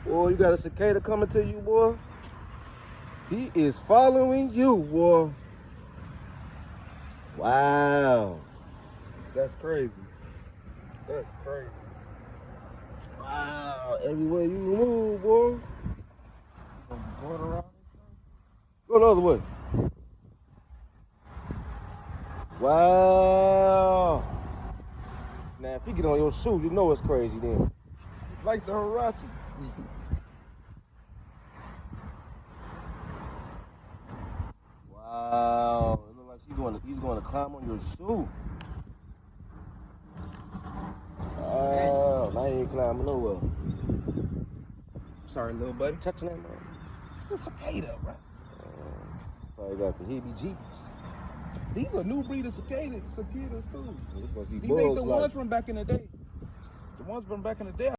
Boy, you got a cicada coming to you, boy. He is following you, boy. Wow. That's crazy. That's crazy. Wow. Everywhere you move, boy. You gonna be going around this thing? Go the other way. Wow. Now, if he get on your shoe, you know it's crazy then. Like the Hirachis. Wow. It looks like he's going to climb on your shoe. Wow. Now he ain't climbing nowhere. Sorry, little buddy. Touching that, man. It's a cicada, bro. Probably got the heebie-jeebies. These are new breed of cicadas too. These must be These ain't the bugs, like- ones from back in the day. The ones from back in the day.